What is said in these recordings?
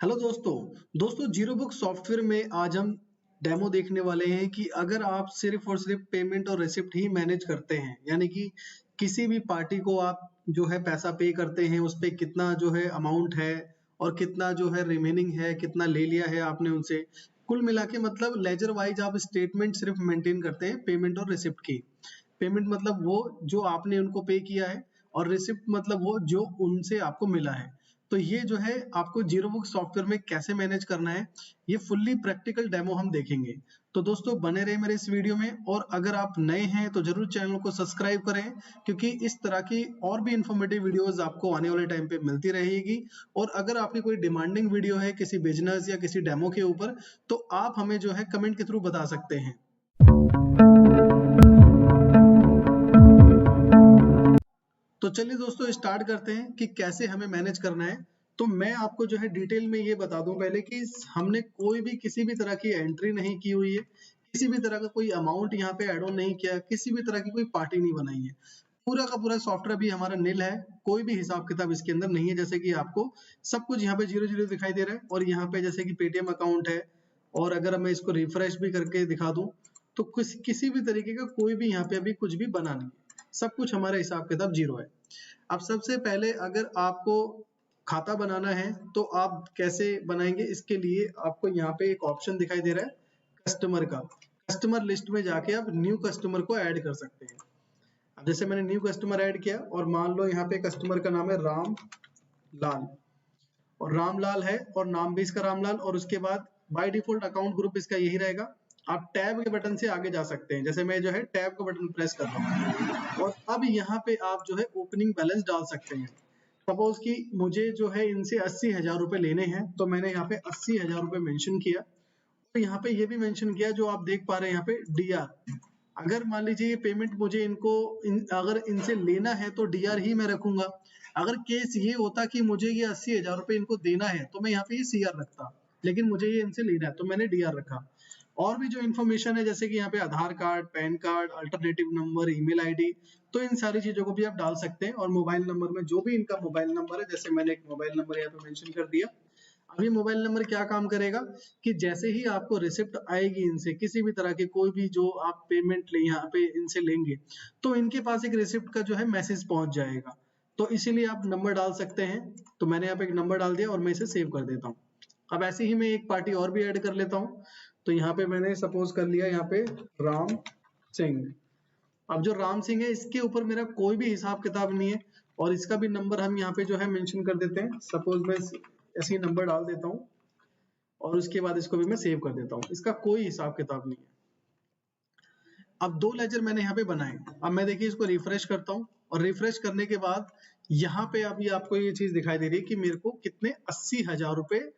Hello दोस्तों zero book software में आज हम डेमो देखने वाले हैं कि अगर आप सिर्फ और सिर्फ पेमेंट और रिसिप्ट ही मैनेज करते हैं, यानी कि किसी भी पार्टी को आप जो है पैसा पे करते हैं, उस पे कितना जो है अमाउंट है और कितना जो है रिमेनिंग है, कितना ले लिया है आपने उनसे, कुल मिला के मतलब लेजर वाइज आप स्टेटमेंट सिर्फ मेंटेन करते हैं पेमेंट और रिसिप्ट की। पेमेंट मतलब वो जो आपने उनको पे किया है और रिसिप्ट मतलब वो जो उनसे आपको मिला है। तो ये जो है आपको जीरो बुक सॉफ्टवेयर में कैसे मैनेज करना है, ये फुल्ली प्रैक्टिकल डेमो हम देखेंगे। तो दोस्तों बने रहे मेरे इस वीडियो में, और अगर आप नए हैं तो जरूर चैनल को सब्सक्राइब करें, क्योंकि इस तरह की और भी इंफॉर्मेटिव वीडियोस आपको आने वाले टाइम पे मिलती रहेगी। और अगर आपकी कोई डिमांडिंग वीडियो है किसी बिजनेस या किसी डेमो के ऊपर, तो आप हमें जो है कमेंट के थ्रू बता सकते हैं। तो चलिए दोस्तों स्टार्ट करते हैं कि कैसे हमें मैनेज करना है। तो मैं आपको जो है डिटेल में ये बता दूं पहले कि हमने कोई भी किसी भी तरह की एंट्री नहीं की हुई है, किसी भी तरह का कोई अमाउंट यहाँ पे ऐड ऑन नहीं किया, किसी भी तरह की कोई पार्टी नहीं बनाई है। पूरा का पूरा सॉफ्टवेयर भी हमारा नील है, कोई भी हिसाब किताब इसके अंदर नहीं है। जैसे कि आपको सब कुछ यहाँ पे जीरो जीरो दिखाई दे रहा है, और यहाँ पे जैसे कि पेटीएम अकाउंट है, और अगर मैं इसको रिफ्रेश भी करके दिखा दूं तो किसी भी तरीके का कोई भी यहाँ पे अभी कुछ भी बना नहीं है, सब कुछ हमारा हिसाब किताब जीरो है। अब सबसे पहले अगर आपको खाता बनाना है तो आप कैसे बनाएंगे, इसके लिए आपको यहाँ पे एक ऑप्शन दिखाई दे रहा है कस्टमर का। कस्टमर लिस्ट में जाके आप न्यू कस्टमर को ऐड कर सकते हैं। अब जैसे मैंने न्यू कस्टमर ऐड किया और मान लो यहाँ पे कस्टमर का नाम है राम लाल, और रामलाल है और नाम भी इसका रामलाल, और उसके बाद बाय डिफॉल्ट अकाउंट ग्रुप इसका यही रहेगा। आप टैब के बटन से आगे जा सकते हैं, जैसे मैं जो है टैब का बटन प्रेस कर रहा हूँ, और अब यहाँ पे आप जो है ओपनिंग बैलेंस डाल सकते हैं। सपोज कि मुझे जो है इनसे 80,000 रुपए लेने हैं, तो मैंने यहाँ पे 80,000 रुपए मेंशन किया। तो यहाँ पे ये भी मेंशन किया जो आप देख पा रहे हैं यहाँ पे डीआर। अगर मान लीजिए ये पेमेंट मुझे अगर इनसे लेना है तो डीआर ही मैं रखूंगा। अगर केस ये होता कि मुझे ये 80,000 रुपए इनको देना है तो मैं यहाँ पे ये सीआर रखता, लेकिन मुझे ये इनसे लेना है तो मैंने डीआर रखा। और भी जो इन्फॉर्मेशन है जैसे कि यहाँ पे Aadhaar card, PAN card, alternative number, email ID, तो इन सारी चीजों को भी आप डाल सकते हैं। और मोबाइल नंबर में जो भी इनका मोबाइल नंबर है, जैसे मैंने एक मोबाइल नंबर यहाँ पे मेंशन कर दिया। अब ये मोबाइल नंबर क्या काम करेगा कि जैसे ही आपको रिसिप्ट आएगी इनसे किसी भी तरह के कोई भी जो आप पेमेंट ले यहाँ पे इनसे लेंगे, तो इनके पास एक रिसिप्ट का जो है मैसेज पहुंच जाएगा। तो इसीलिए आप नंबर डाल सकते हैं। तो मैंने यहाँ पे एक नंबर डाल दिया और मैं इसे सेव कर देता हूँ। अब ऐसे ही मैं एक पार्टी और भी ऐड कर लेता हूँ। तो यहाँ पे मैंने सपोज कर लिया यहाँ पे राम सिंह। अब जो राम सिंह है इसके ऊपर मेरा कोई भी हिसाब किताब नहीं है, और इसका भी नंबर हम यहाँ पे जो है मेंशन कर देते हैं। सपोज मैं ऐसे ही नंबर डाल देता हूँ और उसके बाद इसको भी मैं सेव कर देता हूँ। इसका कोई हिसाब किताब नहीं है। अब दो लेजर मैंने यहाँ पे बनाए। अब मैं देखिए इसको रिफ्रेश करता हूँ, और रिफ्रेश करने के बाद यहाँ पे अभी आपको ये चीज दिखाई दे रही है कि मेरे को कितने 80,000 रुपए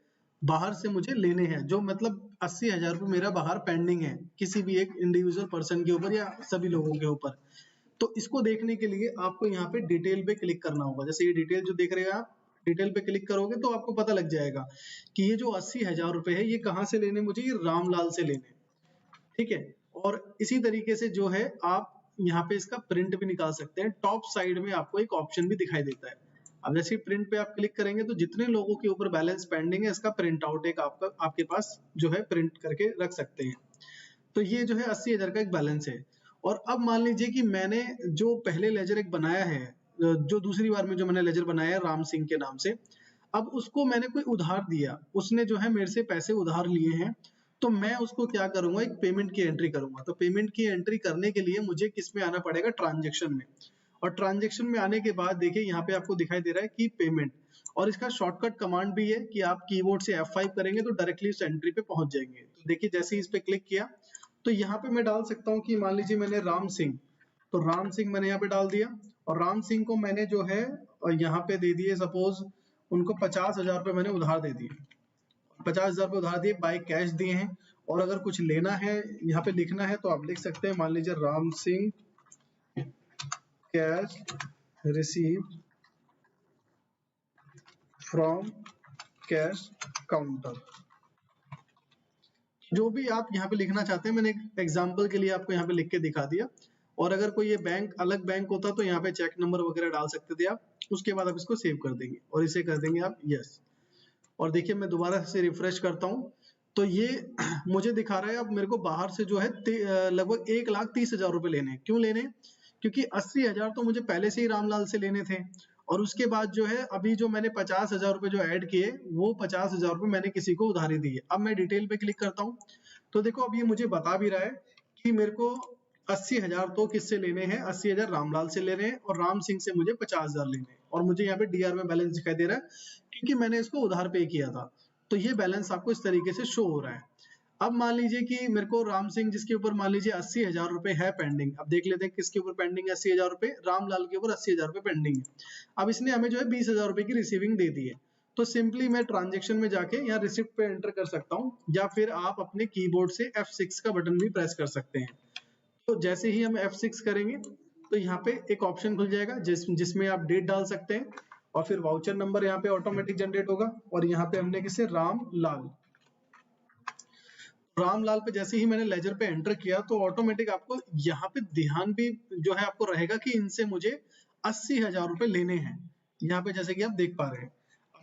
बाहर से मुझे लेने हैं, जो मतलब 80,000 रुपए मेरा बाहर पेंडिंग है किसी भी एक इंडिविजुअल पर्सन के ऊपर या सभी लोगों के ऊपर। तो इसको देखने के लिए आपको यहाँ पे डिटेल पे क्लिक करना होगा। जैसे ये डिटेल जो देख रहे हैं आप, डिटेल पे क्लिक करोगे तो आपको पता लग जाएगा कि ये जो 80,000 रुपए है ये कहाँ से लेने, मुझे ये रामलाल से लेने। ठीक है। और इसी तरीके से जो है आप यहाँ पे इसका प्रिंट भी निकाल सकते हैं। टॉप साइड में आपको एक ऑप्शन भी दिखाई देता है। अब जैसे प्रिंट पे आप क्लिक करेंगे तो जितने लोगों के ऊपर बैलेंस पेंडिंग है इसका प्रिंट आउट एक आपके पास जो है प्रिंट करके रख सकते हैं। तो ये जो है 80,000 का एक बैलेंस है। और अब मान लीजिए कि मैंने जो पहले लेजर एक बनाया है, जो दूसरी बार में जो मैंने लेजर बनाया है राम सिंह के नाम से, अब उसको मैंने कोई उधार दिया, उसने जो है मेरे से पैसे उधार लिए हैं। तो मैं उसको क्या करूंगा, एक पेमेंट की एंट्री करूंगा। तो पेमेंट की एंट्री करने के लिए मुझे किस में आना पड़ेगा, ट्रांजेक्शन में। और ट्रांजेक्शन में आने के बाद देखिए यहाँ पे आपको दिखाई दे रहा है कि पेमेंट, और इसका शॉर्टकट कमांड भी है कि आप कीबोर्ड से F5 करेंगे तो डायरेक्टली उस एंट्री पे पहुंच जाएंगे। तो देखिए जैसे ही इस पे क्लिक किया तो यहाँ पे मैं डाल सकता हूँ कि मान लीजिए मैंने राम सिंह, तो राम सिंह मैंने यहाँ पे डाल दिया। और राम सिंह को मैंने जो है यहाँ पे दे दिए, सपोज उनको 50,000 रुपए मैंने उधार दे दिए। 50,000 रुपए उधार दिए, बाय कैश दिए हैं। और अगर कुछ लेना है यहाँ पे लिखना है तो आप लिख सकते हैं, मान लीजिए Ram Singh cash receive from cash counter. जो भी आप यहाँ पे लिखना चाहते हैं, मैंने एक एग्जाम्पल के लिए आपको यहाँ पे लिख के दिखा दिया। और अगर कोई ये बैंक अलग बैंक होता तो यहाँ पे चेक नंबर वगैरह डाल सकते थे आप। उसके बाद आप इसको सेव कर देंगे और इसे कर देंगे आप यस। और देखिए मैं दोबारा से रिफ्रेश करता हूँ तो ये मुझे दिखा रहा है अब मेरे को बाहर से जो है लगभग 1,30,000 रुपए लेने हैं। क्यों लेने? क्योंकि 80,000 तो मुझे पहले से ही रामलाल से लेने थे और उसके बाद जो है अभी जो मैंने 50,000 रुपए जो ऐड किए वो 50,000 रुपए मैंने किसी को उधारी दी है। अब मैं डिटेल पे क्लिक करता हूँ तो देखो अब ये मुझे बता भी रहा है कि मेरे को 80,000 तो किससे लेने हैं, 80,000 रामलाल से लेने हैं और राम सिंह से मुझे 50,000 लेने हैं और मुझे यहाँ पे डीआर में बैलेंस दिखाई दे रहा है क्योंकि मैंने इसको उधार पे किया था। तो ये बैलेंस आपको इस तरीके से शो हो रहा है। अब मान लीजिए कि मेरे को राम सिंह जिसके ऊपर मान लीजिए 80,000 रुपए है पेंडिंग। अब देख लेते हैं किसके ऊपर पेंडिंग है 80,000 रुपए, रामलाल के ऊपर 80,000 रुपए पेंडिंग है। अब इसने हमें जो है 20,000 रुपए की रिसीविंग दे दी है। तो सिंपली मैं ट्रांजेक्शन में जाके यहाँ रिसिप्ट पे एंटर कर सकता हूँ या फिर आप अपने कीबोर्ड से F6 का बटन भी प्रेस कर सकते हैं। तो जैसे ही हम F6 करेंगे तो यहाँ पे एक ऑप्शन खुल जाएगा जिसमें आप डेट डाल सकते हैं और फिर वाउचर नंबर यहाँ पे ऑटोमेटिक जनरेट होगा और यहाँ पे हमने किसे रामलाल पे जैसे ही मैंने लेजर पे एंटर किया तो ऑटोमेटिक आपको यहाँ पे ध्यान भी जो है आपको रहेगा कि इनसे मुझे 80,000 रुपए लेने हैं। यहाँ पे जैसे कि आप देख पा रहे हैं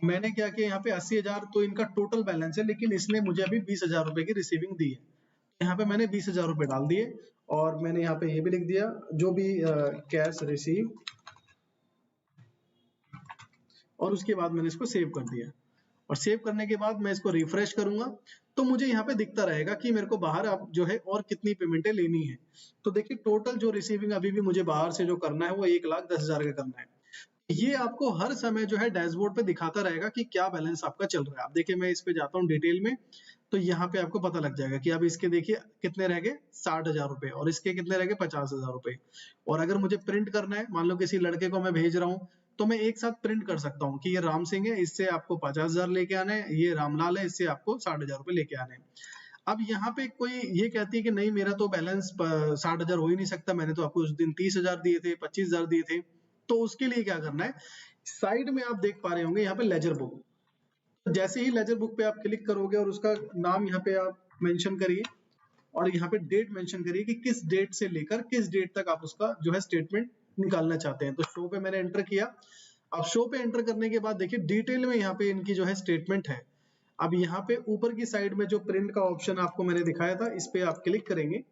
मैंने क्या किया यहाँ पे 80,000 तो इनका टोटल बैलेंस है लेकिन इसने मुझे अभी 20,000 रुपए की रिसीविंग दी है। यहाँ पे मैंने 20,000 रुपए डाल दिए और मैंने यहाँ पे ये भी लिख दिया जो भी कैश रिसीव और उसके बाद मैंने इसको सेव कर दिया और सेव करने के बाद मैं इसको रिफ्रेश करूंगा तो मुझे यहाँ पे दिखता रहेगा कि मेरे को बाहर अब जो है और कितनी पेमेंटें लेनी है। तो देखिए टोटल जो रिसीविंग अभी भी मुझे बाहर से जो करना है वो 1,10,000 का करना है। ये आपको हर समय जो है डैशबोर्ड पे दिखाता रहेगा कि क्या बैलेंस आपका चल रहा है। अब देखिए मैं इस पे जाता हूँ डिटेल में तो यहाँ पे आपको पता लग जाएगा कि अब इसके देखिए कितने रह गए 60,000 रुपए और इसके कितने रह गए 50,000 रुपए। और अगर मुझे प्रिंट करना है मान लो किसी लड़के को मैं भेज रहा हूँ तो मैं एक साथ प्रिंट कर सकता हूँ कि ये राम सिंह है इससे आपको 50,000 लेके आने हैं, ये रामलाल है इससे आपको 60,000 रुपए लेके आने हैं। अब यहाँ पे कोई ये कहती है कि नहीं मेरा तो बैलेंस 60,000 हो ही नहीं सकता, मैंने तो आपको उस दिन 30,000 दिए थे 25,000 दिए थे। तो उसके लिए क्या करना है साइड में आप देख पा रहे होंगे यहाँ पे लेजर बुक। जैसे ही लेजर बुक पे आप क्लिक करोगे और उसका नाम यहाँ पे आप मेंशन करिए और यहाँ पे डेट मेंशन करिए कि किस डेट से लेकर किस डेट तक आप उसका जो है स्टेटमेंट निकालना चाहते हैं। तो शो पे मैंने एंटर किया। अब शो पे एंटर करने के बाद देखिए डिटेल में यहाँ पे इनकी जो है स्टेटमेंट है। अब यहाँ पे ऊपर की साइड में जो प्रिंट का ऑप्शन आपको मैंने दिखाया था इस पे आप क्लिक करेंगे।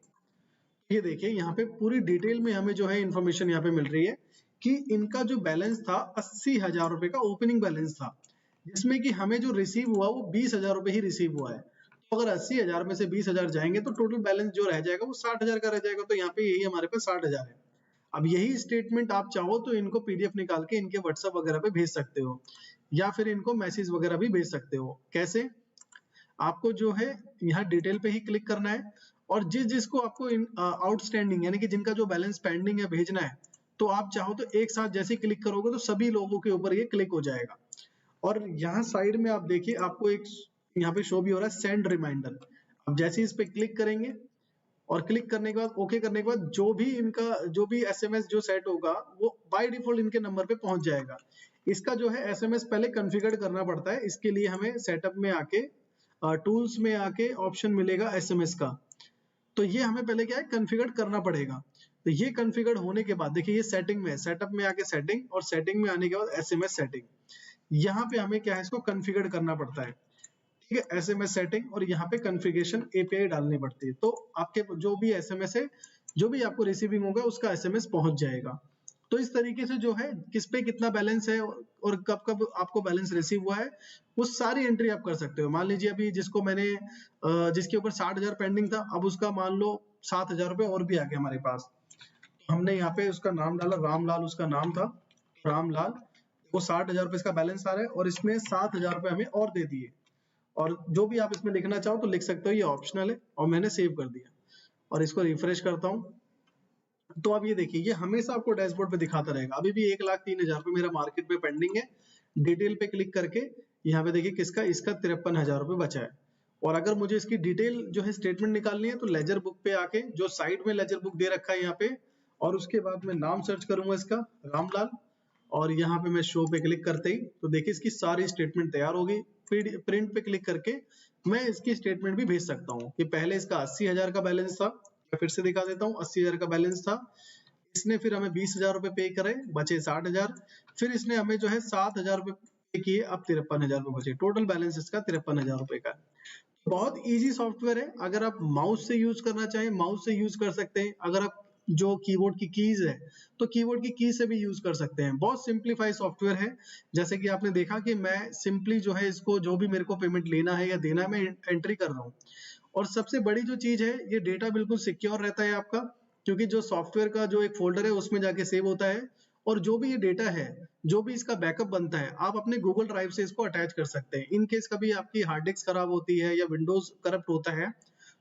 ये देखिए यहाँ पे पूरी डिटेल में हमें जो है इंफॉर्मेशन यहाँ पे मिल रही है कि इनका जो बैलेंस था 80,000 रुपए का ओपनिंग बैलेंस था जिसमें कि हमें जो रिसीव हुआ वो 20,000 रुपए ही रिसीव हुआ है। तो अगर 80,000 में से 20,000 जाएंगे तो टोटल बैलेंस जो रह जाएगा वो 60,000 का रह जाएगा। तो यहाँ पे यही हमारे पास 60,000 है। अब यही स्टेटमेंट आप चाहो तो इनको पीडीएफ निकाल के इनके व्हाट्सएप वगैरह पे भेज सकते हो या फिर इनको मैसेज वगैरह भी भेज सकते हो। कैसे? आपको जो है यहाँ डिटेल पे ही क्लिक करना है और जिसको आपको आउटस्टैंडिंग यानी कि जिनका जो बैलेंस पेंडिंग है भेजना है तो आप चाहो तो एक साथ जैसे क्लिक करोगे तो सभी लोगों के ऊपर ये क्लिक हो जाएगा। और यहाँ साइड में आप देखिए आपको एक यहाँ पे शो भी हो रहा है सेंड रिमाइंडर। अब जैसे इस पे क्लिक करेंगे और क्लिक करने के बाद ओके करने के बाद जो भी एसएमएस जो सेट होगा वो बाय डिफॉल्ट इनके नंबर पे पहुंच जाएगा। इसका जो है एसएमएस पहले कॉन्फ़िगर करना पड़ता है। इसके लिए हमें सेटअप में आके टूल्स में आके ऑप्शन मिलेगा एसएमएस का। तो ये हमें पहले क्या है कॉन्फ़िगर करना पड़ेगा। तो ये कॉन्फ़िगर होने के बाद देखिए ये सेटिंग में है, सेटअप में आके सेटिंग और सेटिंग में आने के बाद एसएमएस सेटिंग। यहाँ पे हमें क्या है इसको कॉन्फ़िगर करना पड़ता है। ठीक है एसएमएस सेटिंग और यहाँ पे कॉन्फ़िगरेशन एपीआई डालनी पड़ती है। तो आपके जो भी एसएमएस है जो भी आपको रिसीविंग होगा उसका एसएमएस पहुंच जाएगा। तो इस तरीके से जो है किस पे कितना बैलेंस है और कब कब आपको बैलेंस रिसीव हुआ है वो सारी एंट्री आप कर सकते हो। मान लीजिए अभी जिसको मैंने जिसके ऊपर 60,000 पेंडिंग था अब उसका मान लो 7,000 रुपए और भी आ गया हमारे पास। तो हमने यहाँ पे उसका नाम डाला रामलाल, उसका नाम था रामलाल। वो 60,000 रुपए इसका बैलेंस आ रहा है और इसने 7,000 रुपए हमें और दे दिए। और जो भी आप इसमें लिखना चाहो तो लिख सकते हो, ये ऑप्शनल है और मैंने सेव कर दिया और इसको रिफ्रेश करता हूँ। तो अब ये देखिए ये हमेशा आपको डैशबोर्ड पे दिखाता रहेगा। अभी भी 1,03,000 रुपए मेरा मार्केट में पेंडिंग है। डिटेल पे क्लिक करके यहाँ पे देखिए किसका इसका 53,000 रुपए बचा है। और अगर मुझे इसकी डिटेल जो है स्टेटमेंट निकालनी है तो लेजर बुक पे आके जो साइड में लेजर बुक दे रखा है यहाँ पे और उसके बाद मैं नाम सर्च करूंगा इसका रामलाल और यहाँ पे मैं शो पे क्लिक करते ही तो देखिए इसकी सारी स्टेटमेंट तैयार होगी। प्रिंट पे क्लिक करके मैं इसकी स्टेटमेंट भी भेज सकता हूँ कि पहले इसका 80,000 का बैलेंस था। मैं फिर से दिखा देता हूँ 80,000 का बैलेंस था। इसने फिर हमें 20,000 रुपए पे करे, बचे 60,000। फिर इसने हमें जो है 7,000 रुपए किए, अब 53,000 रुपए बचे। टोटल बैलेंस इसका 53,000 रुपए का। बहुत इजी सॉफ्टवेयर है। अगर आप माउस से यूज करना चाहें माउस से यूज कर सकते हैं। अगर आप जो कीबोर्ड की कीज है तो कीबोर्ड की की से भी यूज कर सकते हैं। बहुत सिंप्लीफाई सॉफ्टवेयर है। जैसे कि आपने देखा कि मैं सिंपली जो है इसको जो भी मेरे को पेमेंट लेना है या देना है मैं एंट्री कर रहा हूँ। और सबसे बड़ी जो चीज है, ये डेटा बिल्कुल सिक्योर रहता है आपका, क्योंकि जो सॉफ्टवेयर का जो एक फोल्डर है उसमें जाके सेव होता है। और जो भी ये डेटा है, जो भी इसका बैकअप बनता है, आप अपने गूगल ड्राइव से इसको अटैच कर सकते हैं। इन केस कभी आपकी हार्ड डिस्क खराब होती है या विंडोज करप्ट होता है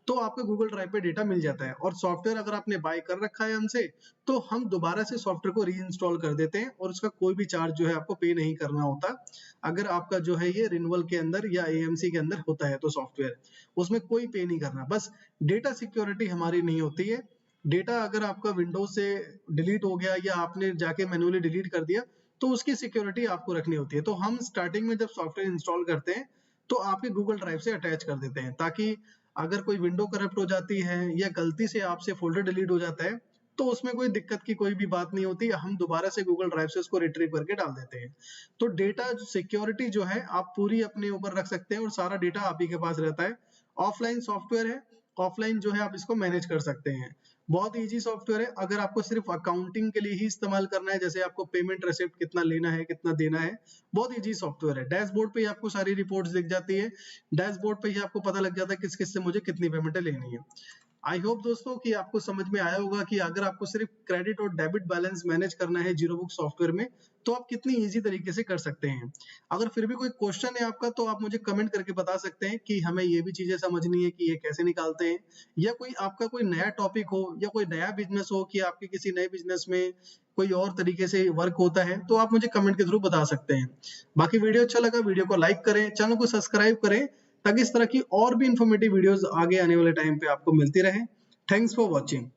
तो आपके गूगल ड्राइव पे डेटा मिल जाता है। और सॉफ्टवेयर अगर आपने बाय कर रखा है हमसे तो हम दोबारा से सॉफ्टवेयर को रीइंस्टॉल कर देते हैं और उसका कोई भी चार्ज जो है आपको पे नहीं करना होता। अगर आपका जो है ये रिन्यूअल के अंदर या एएमसी के अंदर होता है तो सॉफ्टवेयर उसमें कोई पे नहीं करना। बस डेटा सिक्योरिटी हमारी नहीं होती है। डेटा अगर आपका विंडोज से डिलीट हो गया या आपने जाके मैन्युअली डिलीट कर दिया तो उसकी सिक्योरिटी आपको रखनी होती है। तो हम स्टार्टिंग में जब सॉफ्टवेयर इंस्टॉल करते हैं तो आपके गूगल ड्राइव से अटैच कर देते हैं, ताकि अगर कोई विंडो करप्ट हो जाती है या गलती से आपसे फोल्डर डिलीट हो जाता है तो उसमें कोई दिक्कत की कोई भी बात नहीं होती। हम दोबारा से गूगल ड्राइव से उसको रिट्रीव करके डाल देते हैं। तो डेटा सिक्योरिटी जो है आप पूरी अपने ऊपर रख सकते हैं और सारा डेटा आप ही के पास रहता है। ऑफलाइन सॉफ्टवेयर है, ऑफलाइन जो है आप इसको मैनेज कर सकते हैं। बहुत इजी सॉफ्टवेयर है। अगर आपको सिर्फ अकाउंटिंग के लिए ही इस्तेमाल करना है, जैसे आपको पेमेंट रिसिप्ट कितना लेना है कितना देना है, बहुत इजी सॉफ्टवेयर है। डैशबोर्ड पे ही आपको सारी रिपोर्ट्स दिख जाती है। डैशबोर्ड पे ही आपको पता लग जाता है किस किस से मुझे कितनी पेमेंटें लेनी है। आई होप दोस्तों कि आपको समझ में आया होगा कि अगर आपको सिर्फ क्रेडिट और डेबिट बैलेंस मैनेज करना है जीरो बुक सॉफ्टवेयर में तो आप कितनी इजी तरीके से कर सकते हैं। अगर फिर भी कोई क्वेश्चन है आपका तो आप मुझे कमेंट करके बता सकते हैं कि हमें ये भी चीजें समझनी है कि ये कैसे निकालते हैं, या कोई आपका कोई नया टॉपिक हो या कोई नया बिजनेस हो कि आपके किसी नए बिजनेस में कोई और तरीके से वर्क होता है तो आप मुझे कमेंट के थ्रू बता सकते हैं। बाकी वीडियो अच्छा लगा वीडियो को लाइक करें, चैनल को सब्सक्राइब करें ताकि इस तरह की और भी इंफॉर्मेटिव वीडियोस आगे आने वाले टाइम पे आपको मिलती रहे। Thanks for watching.